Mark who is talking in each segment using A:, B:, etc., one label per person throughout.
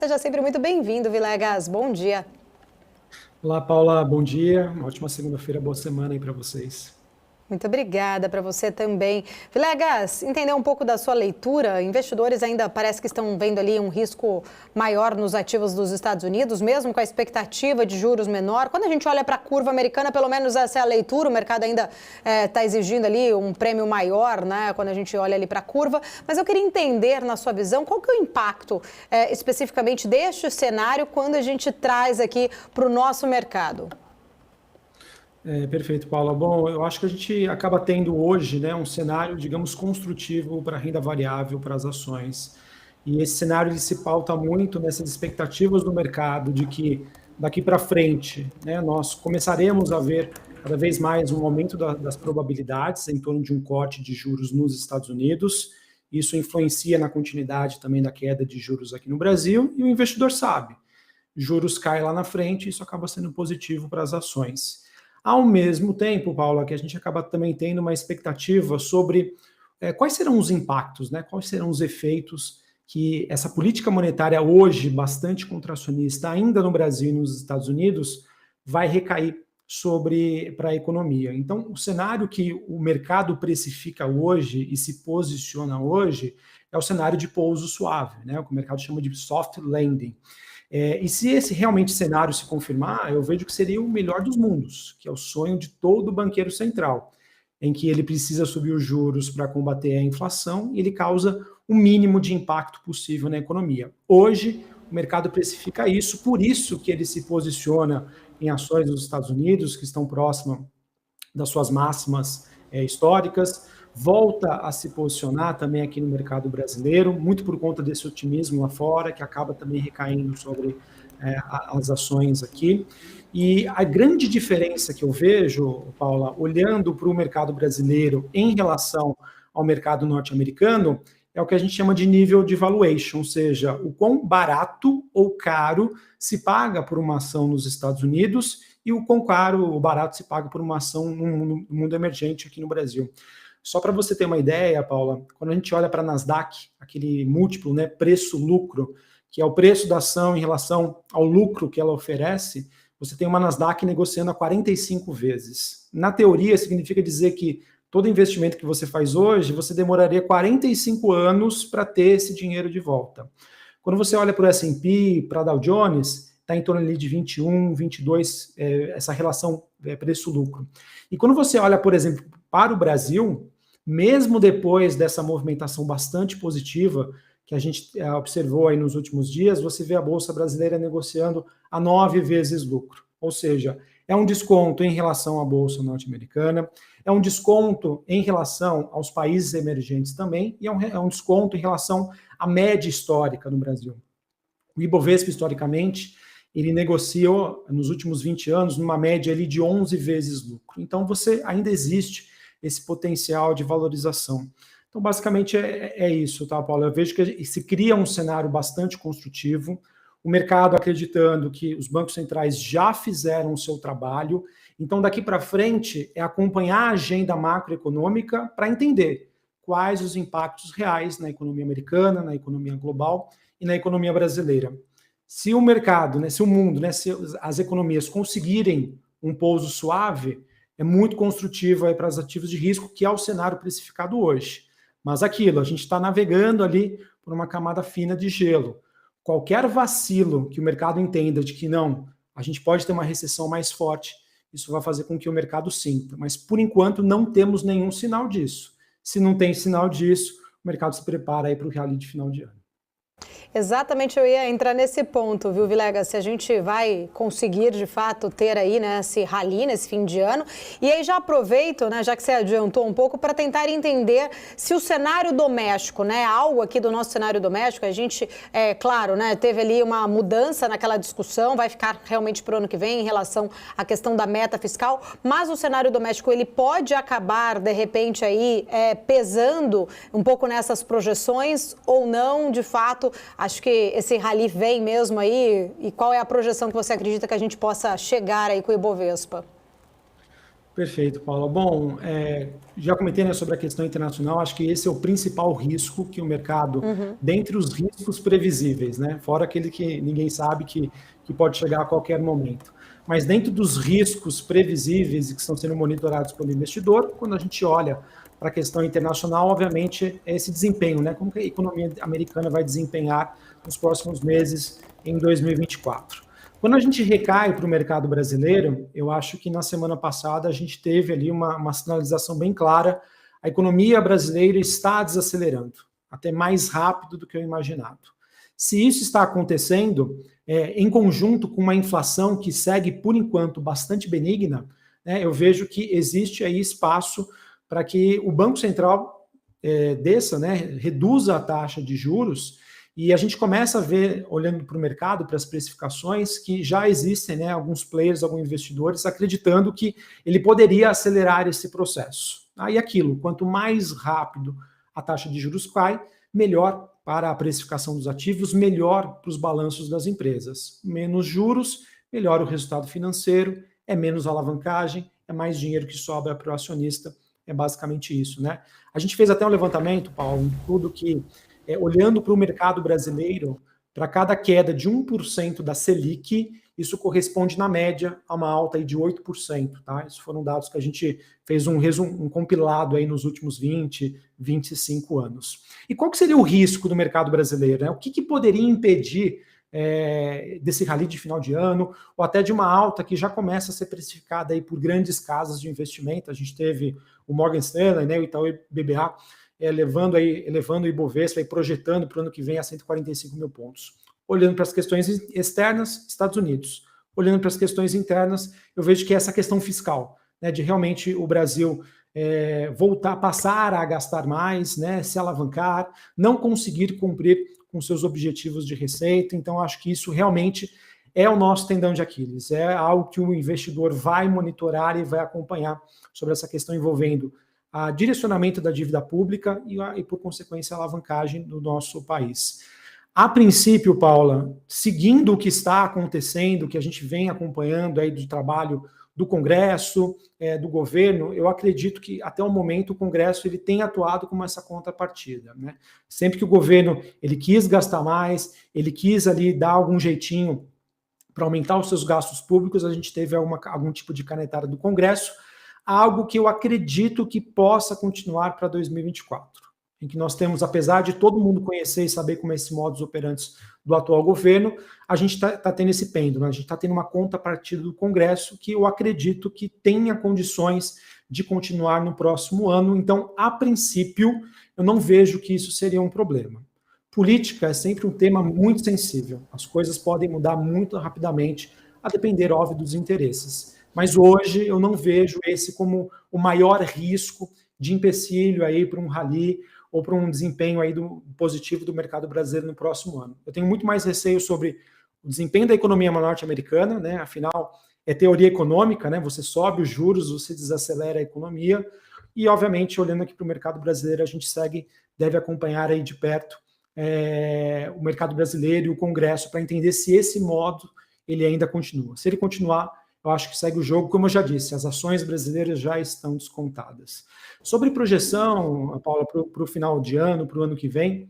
A: Seja sempre muito bem-vindo, Vilegas. Bom dia.
B: Olá, Paula, bom dia. Uma ótima segunda-feira, boa semana aí para vocês.
A: Muito obrigada para você também. Vilegas, entender um pouco da sua leitura, investidores ainda parece que estão vendo ali um risco maior nos ativos dos Estados Unidos, mesmo com a expectativa de juros menor. Quando a gente olha para a curva americana, pelo menos essa é a leitura, o mercado ainda está exigindo ali um prêmio maior, né, quando a gente olha ali para a curva. Mas eu queria entender, na sua visão, qual que é o impacto especificamente deste cenário quando a gente traz aqui para o nosso mercado?
B: Perfeito, Paula. Bom, eu acho que a gente acaba tendo hoje, né, um cenário, digamos, construtivo para a renda variável, para as ações. E esse cenário ele se pauta muito nessas expectativas do mercado de que daqui para frente, né, nós começaremos a ver cada vez mais um aumento das probabilidades em torno de um corte de juros nos Estados Unidos. Isso influencia na continuidade também da queda de juros aqui no Brasil, e o investidor sabe, juros caem lá na frente, isso acaba sendo positivo para as ações. Ao mesmo tempo, Paula, que a gente acaba também tendo uma expectativa sobre quais serão os impactos, né? Quais serão os efeitos que essa política monetária hoje, bastante contracionista, ainda no Brasil e nos Estados Unidos, vai recair para a economia. Então, o cenário que o mercado precifica hoje e se posiciona hoje é o cenário de pouso suave, né? O que o mercado chama de soft landing. E se esse realmente cenário se confirmar, eu vejo que seria o melhor dos mundos, que é o sonho de todo banqueiro central, em que ele precisa subir os juros para combater a inflação e ele causa o mínimo de impacto possível na economia. Hoje, o mercado precifica isso, por isso que ele se posiciona em ações dos Estados Unidos, que estão próximas das suas máximas históricas, volta a se posicionar também aqui no mercado brasileiro, muito por conta desse otimismo lá fora, que acaba também recaindo sobre as ações aqui. E a grande diferença que eu vejo, Paula, olhando para o mercado brasileiro em relação ao mercado norte-americano, é o que a gente chama de nível de valuation, ou seja, o quão barato ou caro se paga por uma ação nos Estados Unidos e o quão caro ou barato se paga por uma ação no mundo emergente aqui no Brasil. Só para você ter uma ideia, Paula, quando a gente olha para a Nasdaq, aquele múltiplo, né, preço-lucro, que é o preço da ação em relação ao lucro que ela oferece, você tem uma Nasdaq negociando a 45 vezes. Na teoria, significa dizer que todo investimento que você faz hoje, você demoraria 45 anos para ter esse dinheiro de volta. Quando você olha para o S&P, para a Dow Jones, está em torno ali de 21, 22, essa relação preço-lucro. E quando você olha, por exemplo, para o Brasil, mesmo depois dessa movimentação bastante positiva que a gente observou aí nos últimos dias, você vê a Bolsa Brasileira negociando a 9 vezes lucro. Ou seja, é um desconto em relação à Bolsa norte-americana, é um desconto em relação aos países emergentes também, e é um desconto em relação à média histórica no Brasil. O Ibovespa, historicamente, ele negociou nos últimos 20 anos numa média ali de 11 vezes lucro. Então, você ainda existe esse potencial de valorização. Então, basicamente, é isso, tá, Paulo? Eu vejo que se cria um cenário bastante construtivo, o mercado acreditando que os bancos centrais já fizeram o seu trabalho, então daqui para frente é acompanhar a agenda macroeconômica para entender quais os impactos reais na economia americana, na economia global e na economia brasileira. Se o mercado, né, se o mundo, né, se as economias conseguirem um pouso suave, é muito construtivo para os ativos de risco, que é o cenário precificado hoje. Mas aquilo, a gente está navegando ali por uma camada fina de gelo. Qualquer vacilo que o mercado entenda de que não, a gente pode ter uma recessão mais forte, isso vai fazer com que o mercado sinta. Mas, por enquanto, não temos nenhum sinal disso. Se não tem sinal disso, o mercado se prepara aí para o rally de final de ano.
A: Exatamente, eu ia entrar nesse ponto, viu, Vilegas? Se a gente vai conseguir, de fato, ter aí, né, esse rally nesse fim de ano. E aí já aproveito, né, já que você adiantou um pouco, para tentar entender se o cenário doméstico, né, algo aqui do nosso cenário doméstico, a gente, claro, né, teve ali uma mudança naquela discussão, vai ficar realmente para o ano que vem em relação à questão da meta fiscal, mas o cenário doméstico, ele pode acabar, de repente, aí, pesando um pouco nessas projeções ou não, de fato. Acho que esse rally vem mesmo aí, e qual é a projeção que você acredita que a gente possa chegar aí com o Ibovespa?
B: Perfeito, Paulo. Bom, já comentei, né, sobre a questão internacional, acho que esse é o principal risco que o mercado, dentre os riscos previsíveis, né, fora aquele que ninguém sabe que pode chegar a qualquer momento. Mas dentro dos riscos previsíveis e que estão sendo monitorados pelo investidor, quando a gente olha para a questão internacional, obviamente, é esse desempenho, né, como que a economia americana vai desempenhar nos próximos meses em 2024. Quando a gente recai para o mercado brasileiro, eu acho que na semana passada a gente teve ali uma sinalização bem clara. A economia brasileira está desacelerando, até mais rápido do que o imaginado. Se isso está acontecendo, em conjunto com uma inflação que segue, por enquanto, bastante benigna, né, eu vejo que existe aí espaço para que o Banco Central desça, né, reduza a taxa de juros. E a gente começa a ver, olhando para o mercado, para as precificações, que já existem, né, alguns players, alguns investidores acreditando que ele poderia acelerar esse processo. Aí aquilo, quanto mais rápido a taxa de juros cai, melhor para a precificação dos ativos, melhor para os balanços das empresas. Menos juros, melhor o resultado financeiro, é menos alavancagem, é mais dinheiro que sobra para o acionista, é basicamente isso, né? A gente fez até um levantamento, Paulo, em tudo que... olhando para o mercado brasileiro, para cada queda de 1% da Selic, isso corresponde, na média, a uma alta aí de 8%. Tá? Isso foram dados que a gente fez um compilado aí nos últimos 20, 25 anos. E qual que seria o risco do mercado brasileiro? Né? O que poderia impedir desse rally de final de ano, ou até de uma alta que já começa a ser precificada aí por grandes casas de investimento? A gente teve o Morgan Stanley, né, o Itaú BBA, elevando o Ibovespa e projetando para o ano que vem a 145 mil pontos. Olhando para as questões externas, Estados Unidos. Olhando para as questões internas, eu vejo que essa questão fiscal, né, de realmente o Brasil passar a gastar mais, né, se alavancar, não conseguir cumprir com seus objetivos de receita. Então, acho que isso realmente é o nosso tendão de Aquiles. É algo que o investidor vai monitorar e vai acompanhar sobre essa questão envolvendo a direcionamento da dívida pública e, por consequência, a alavancagem do nosso país. A princípio, Paula, seguindo o que está acontecendo, que a gente vem acompanhando aí do trabalho do Congresso, do governo, eu acredito que até o momento o Congresso ele tem atuado como essa contrapartida, né? Sempre que o governo ele quis gastar mais, ele quis ali dar algum jeitinho para aumentar os seus gastos públicos, a gente teve algum tipo de canetada do Congresso, algo que eu acredito que possa continuar para 2024, em que nós temos, apesar de todo mundo conhecer e saber como é esse modus operandi do atual governo, a gente está tendo esse pêndulo, a gente está tendo uma contrapartida do Congresso que eu acredito que tenha condições de continuar no próximo ano. Então, a princípio, eu não vejo que isso seria um problema. Política é sempre um tema muito sensível, as coisas podem mudar muito rapidamente, a depender, óbvio, dos interesses. Mas hoje eu não vejo esse como o maior risco de empecilho aí para um rally ou para um desempenho aí positivo do mercado brasileiro no próximo ano. Eu tenho muito mais receio sobre o desempenho da economia norte-americana, né? Afinal, é teoria econômica, né? Você sobe os juros, você desacelera a economia e, obviamente, olhando aqui para o mercado brasileiro, a gente deve acompanhar aí de perto o mercado brasileiro e o Congresso para entender se esse modo ele ainda continua. Se ele continuar, eu acho que segue o jogo, como eu já disse, as ações brasileiras já estão descontadas. Sobre projeção, Paula, para o final de ano, para o ano que vem,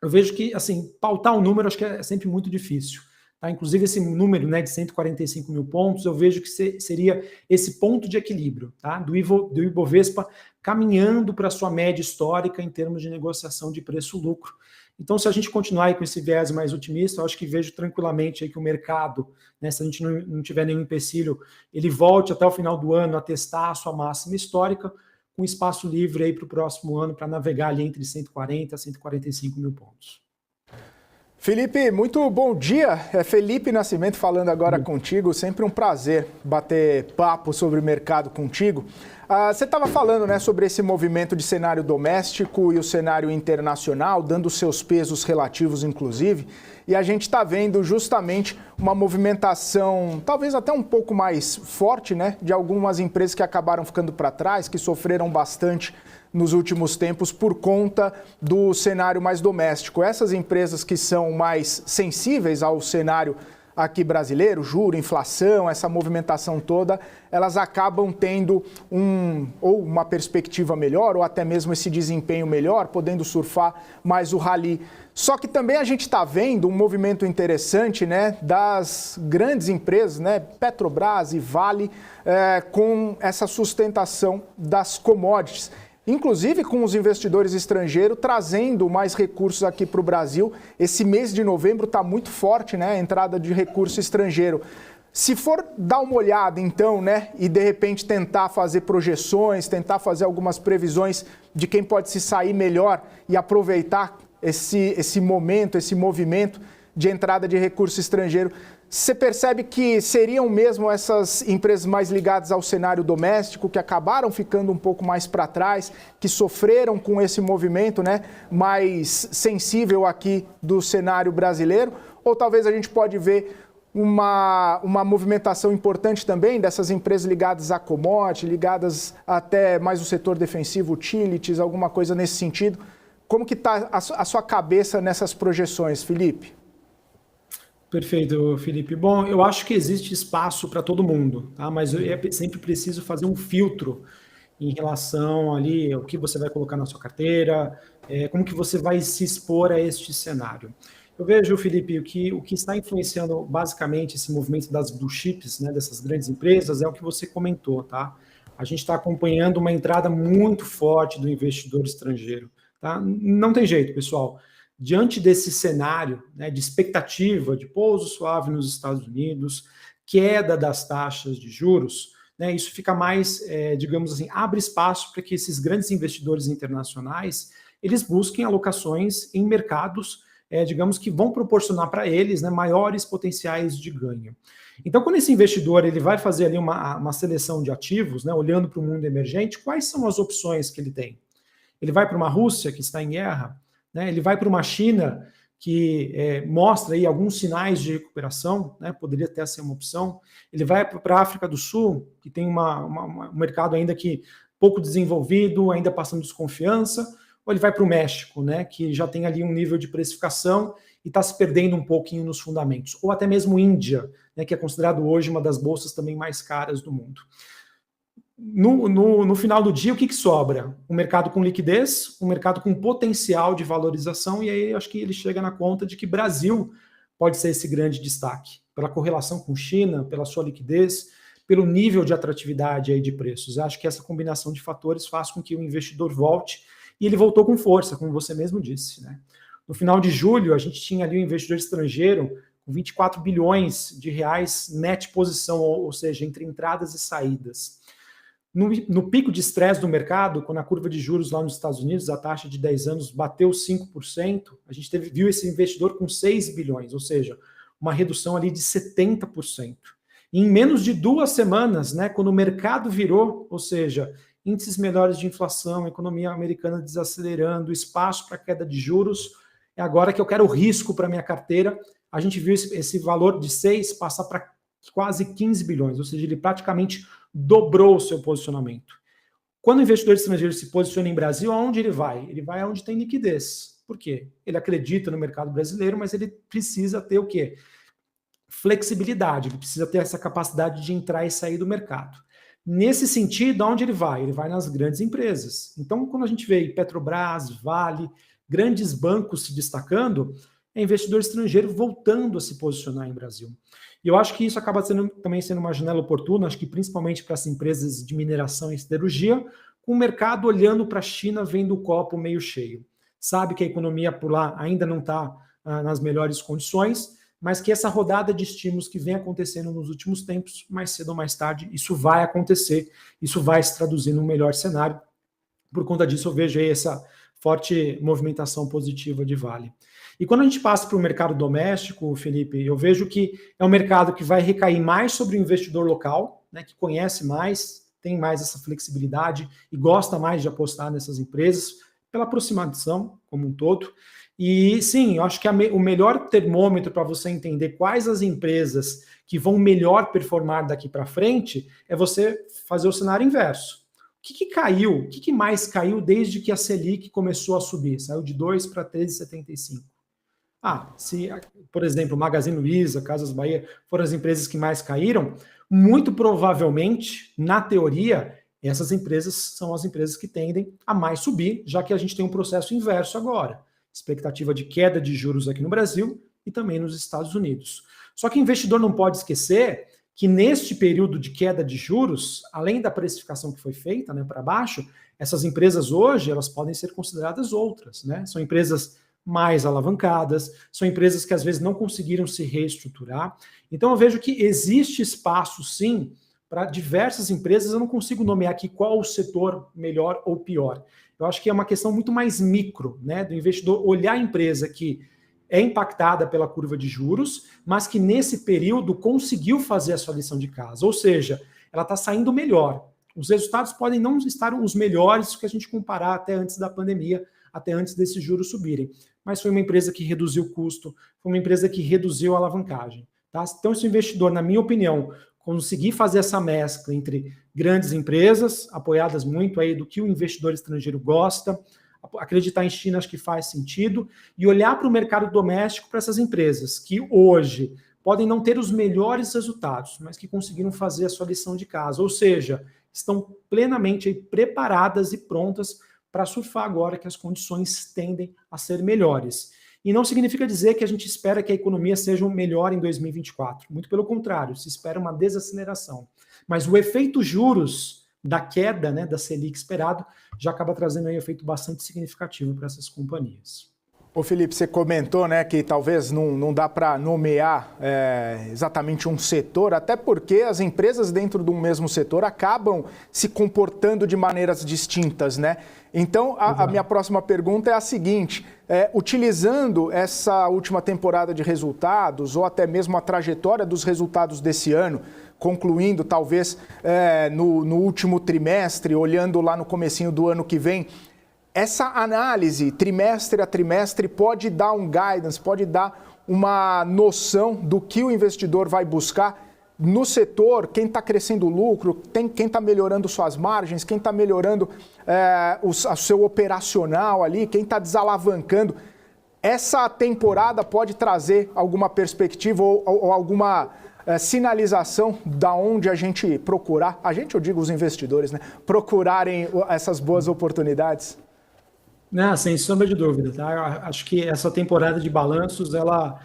B: eu vejo que, assim, pautar um número acho que é sempre muito difícil. Tá? Inclusive, esse número, né, de 145 mil pontos, eu vejo que seria esse ponto de equilíbrio, tá? do Ibovespa caminhando para a sua média histórica em termos de negociação de preço-lucro. Então, se a gente continuar aí com esse viés mais otimista, eu acho que vejo tranquilamente aí que o mercado, né, se a gente não tiver nenhum empecilho, ele volte até o final do ano a testar a sua máxima histórica, com espaço livre aí para o próximo ano, para navegar ali entre 140 a 145 mil pontos.
C: Felipe, muito bom dia. É Felipe Nascimento falando agora contigo. Sempre um prazer bater papo sobre o mercado contigo. Você estava falando, né, sobre esse movimento de cenário doméstico e o cenário internacional, dando seus pesos relativos, inclusive, e a gente está vendo justamente uma movimentação, talvez até um pouco mais forte, né, de algumas empresas que acabaram ficando para trás, que sofreram bastante nos últimos tempos por conta do cenário mais doméstico. Essas empresas que são mais sensíveis ao cenário aqui brasileiro, juro, inflação, essa movimentação toda, elas acabam tendo ou uma perspectiva melhor, ou até mesmo esse desempenho melhor, podendo surfar mais o rally. Só que também a gente está vendo um movimento interessante, né, das grandes empresas, né, Petrobras e Vale, com essa sustentação das commodities. Inclusive com os investidores estrangeiros trazendo mais recursos aqui para o Brasil. Esse mês de novembro está muito forte, né, a entrada de recurso estrangeiro. Se for dar uma olhada, então, né, e de repente tentar fazer projeções, tentar fazer algumas previsões de quem pode se sair melhor e aproveitar esse momento, esse movimento de entrada de recurso estrangeiro, você percebe que seriam mesmo essas empresas mais ligadas ao cenário doméstico, que acabaram ficando um pouco mais para trás, que sofreram com esse movimento, né, mais sensível aqui do cenário brasileiro? Ou talvez a gente pode ver uma movimentação importante também dessas empresas ligadas a commodity, ligadas até mais o setor defensivo, utilities, alguma coisa nesse sentido? Como que está a sua cabeça nessas projeções, Felipe?
B: Perfeito, Felipe. Bom, eu acho que existe espaço para todo mundo, tá? Mas é sempre preciso fazer um filtro em relação ali ao que você vai colocar na sua carteira, como que você vai se expor a este cenário. Eu vejo, Felipe, o que está influenciando basicamente esse movimento das blue chips, né, dessas grandes empresas, é o que você comentou, tá? A gente está acompanhando uma entrada muito forte do investidor estrangeiro, tá? Não tem jeito, pessoal. Diante desse cenário, né, de expectativa de pouso suave nos Estados Unidos, queda das taxas de juros, né, isso fica mais, digamos assim, abre espaço para que esses grandes investidores internacionais eles busquem alocações em mercados, digamos que vão proporcionar para eles, né, maiores potenciais de ganho. Então, quando esse investidor ele vai fazer ali uma seleção de ativos, né, olhando para o mundo emergente, quais são as opções que ele tem? Ele vai para uma Rússia que está em guerra? Né, ele vai para uma China que mostra aí alguns sinais de recuperação, né, poderia até ser uma opção. Ele vai para a África do Sul, que tem um mercado ainda que pouco desenvolvido, ainda passando desconfiança, ou ele vai para o México, né, que já tem ali um nível de precificação e está se perdendo um pouquinho nos fundamentos. Ou até mesmo Índia, né, que é considerado hoje uma das bolsas também mais caras do mundo. No final do dia, o que sobra? Um mercado com liquidez, um mercado com potencial de valorização, e aí acho que ele chega na conta de que Brasil pode ser esse grande destaque, pela correlação com China, pela sua liquidez, pelo nível de atratividade aí de preços. Eu acho que essa combinação de fatores faz com que o investidor volte, e ele voltou com força, como você mesmo disse, né? No final de julho, a gente tinha ali um investidor estrangeiro com 24 bilhões de reais net posição, ou seja, entre entradas e saídas. No pico de estresse do mercado, quando a curva de juros lá nos Estados Unidos, a taxa de 10 anos bateu 5%, a gente viu esse investidor com 6 bilhões, ou seja, uma redução ali de 70%. E em menos de 2 semanas, né, quando o mercado virou, ou seja, índices melhores de inflação, economia americana desacelerando, espaço para queda de juros, é agora que eu quero risco para minha carteira, a gente viu esse valor de 6 passar para quase 15 bilhões, ou seja, ele praticamente dobrou o seu posicionamento. Quando o investidor estrangeiro se posiciona em Brasil, aonde ele vai? Ele vai aonde tem liquidez. Por quê? Ele acredita no mercado brasileiro, mas ele precisa ter o quê? Flexibilidade, ele precisa ter essa capacidade de entrar e sair do mercado. Nesse sentido, aonde ele vai? Ele vai nas grandes empresas. Então, quando a gente vê Petrobras, Vale, grandes bancos se destacando, é investidor estrangeiro voltando a se posicionar em Brasil. E eu acho que isso acaba também sendo uma janela oportuna, acho que principalmente para as empresas de mineração e siderurgia, com o mercado olhando para a China, vendo o copo meio cheio. Sabe que a economia por lá ainda não está nas melhores condições, mas que essa rodada de estímulos que vem acontecendo nos últimos tempos, mais cedo ou mais tarde, isso vai acontecer, isso vai se traduzir num melhor cenário. Por conta disso, eu vejo aí essa forte movimentação positiva de Vale. E quando a gente passa para o mercado doméstico, Felipe, eu vejo que é um mercado que vai recair mais sobre o investidor local, né, que conhece mais, tem mais essa flexibilidade e gosta mais de apostar nessas empresas, pela aproximação como um todo. E sim, eu acho que o melhor termômetro para você entender quais as empresas que vão melhor performar daqui para frente é você fazer o cenário inverso. O que caiu? O que mais caiu desde que a Selic começou a subir? Saiu de 2 para 13,75. Se, por exemplo, Magazine Luiza, Casas Bahia foram as empresas que mais caíram, muito provavelmente, na teoria, essas empresas são as empresas que tendem a mais subir, já que a gente tem um processo inverso agora. Expectativa de queda de juros aqui no Brasil e também nos Estados Unidos. Só que o investidor não pode esquecer que neste período de queda de juros, além da precificação que foi feita, né, para baixo, essas empresas hoje elas podem ser consideradas outras, né? São empresas mais alavancadas, são empresas que às vezes não conseguiram se reestruturar. Então eu vejo que existe espaço sim para diversas empresas. Eu não consigo nomear aqui qual o setor melhor ou pior. Eu acho que é uma questão muito mais micro, né, do investidor olhar a empresa que é impactada pela curva de juros, mas que nesse período conseguiu fazer a sua lição de casa, ou seja, ela está saindo melhor. Os resultados podem não estar os melhores que a gente comparar até antes da pandemia, até antes desses juros subirem, mas foi uma empresa que reduziu o custo, foi uma empresa que reduziu a alavancagem. Tá? Então, se o investidor, na minha opinião, conseguir fazer essa mescla entre grandes empresas, apoiadas muito aí do que o investidor estrangeiro gosta, acreditar em China acho que faz sentido, e olhar para o mercado doméstico para essas empresas que hoje podem não ter os melhores resultados, mas que conseguiram fazer a sua lição de casa, ou seja, estão plenamente aí preparadas e prontas para surfar agora que as condições tendem a ser melhores. E não significa dizer que a gente espera que a economia seja melhor em 2024. Muito pelo contrário, se espera uma desaceleração. Mas o efeito juros da queda, né, da Selic esperado já acaba trazendo aí um efeito bastante significativo para essas companhias.
C: Ô Felipe, você comentou, né, que talvez não dá para nomear exatamente um setor, até porque as empresas dentro de um mesmo setor acabam se comportando de maneiras distintas, né? Então, a minha próxima pergunta é a seguinte, utilizando essa última temporada de resultados, ou até mesmo a trajetória dos resultados desse ano, concluindo talvez no último trimestre, olhando lá no comecinho do ano que vem, essa análise trimestre a trimestre pode dar um guidance, pode dar uma noção do que o investidor vai buscar no setor, quem está crescendo o lucro, quem está melhorando suas margens, quem está melhorando o seu operacional ali, quem está desalavancando. Essa temporada pode trazer alguma perspectiva ou alguma sinalização da onde a gente procurar, a gente, eu digo os investidores, né, procurarem essas boas oportunidades?
B: Não, sem sombra de dúvida, tá? Eu acho que essa temporada de balanços, ela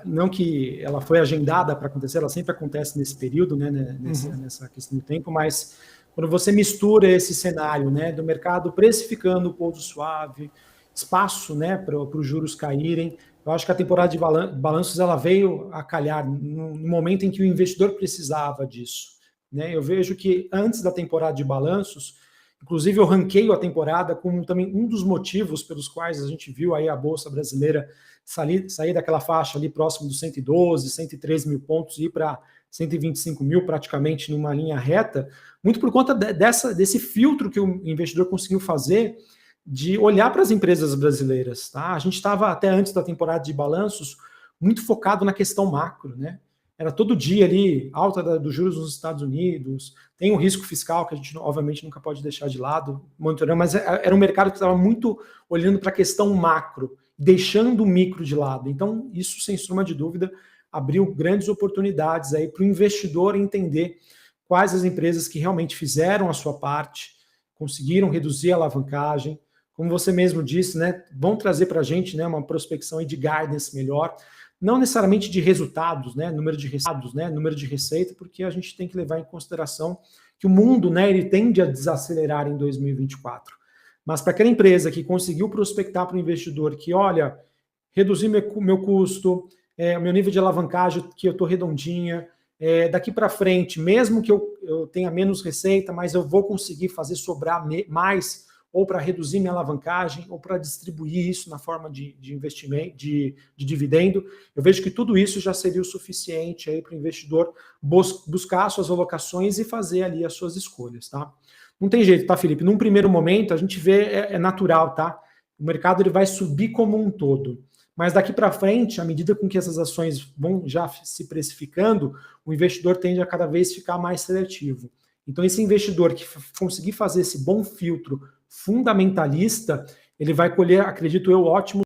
B: não que ela foi agendada para acontecer, ela sempre acontece nesse período, né, nessa questão do tempo, mas quando você mistura esse cenário, né, do mercado precificando o pouso suave, espaço, né, para os juros caírem, eu acho que a temporada de balanços ela veio a calhar no momento em que o investidor precisava disso, né? Eu vejo que antes da temporada de balanços, inclusive eu ranqueio a temporada como também um dos motivos pelos quais a gente viu aí a Bolsa Brasileira sair daquela faixa ali próximo dos 112, 113 mil pontos e ir para 125 mil praticamente numa linha reta, muito por conta desse filtro que o investidor conseguiu fazer de olhar para as empresas brasileiras. Tá? A gente estava até antes da temporada de balanços muito focado na questão macro, né? Era todo dia ali, alta dos juros nos Estados Unidos, tem um risco fiscal que a gente, obviamente, nunca pode deixar de lado, monitorando, mas era um mercado que estava muito olhando para a questão macro, deixando o micro de lado. Então, isso, sem sombra de dúvida, abriu grandes oportunidades aí para o investidor entender quais as empresas que realmente fizeram a sua parte, conseguiram reduzir a alavancagem, como você mesmo disse, né, vão trazer para a gente, né, uma prospecção aí de guidance melhor, não necessariamente de resultados, né, número de receita, porque a gente tem que levar em consideração que o mundo, né, ele tende a desacelerar em 2024. Mas para aquela empresa que conseguiu prospectar para o investidor que, olha, reduzir meu custo, meu nível de alavancagem, que eu estou redondinha, daqui para frente, mesmo que eu tenha menos receita, mas eu vou conseguir fazer sobrar mais, ou para reduzir minha alavancagem, ou para distribuir isso na forma de investimento, de dividendo, eu vejo que tudo isso já seria o suficiente aí para o investidor buscar suas alocações e fazer ali as suas escolhas, tá? Não tem jeito, tá, Felipe? Num primeiro momento, a gente vê, é natural, tá? O mercado ele vai subir como um todo. Mas daqui para frente, à medida com que essas ações vão já se precificando, o investidor tende a cada vez ficar mais seletivo. Então, esse investidor que conseguir fazer esse bom filtro fundamentalista, ele vai colher, acredito eu, ótimos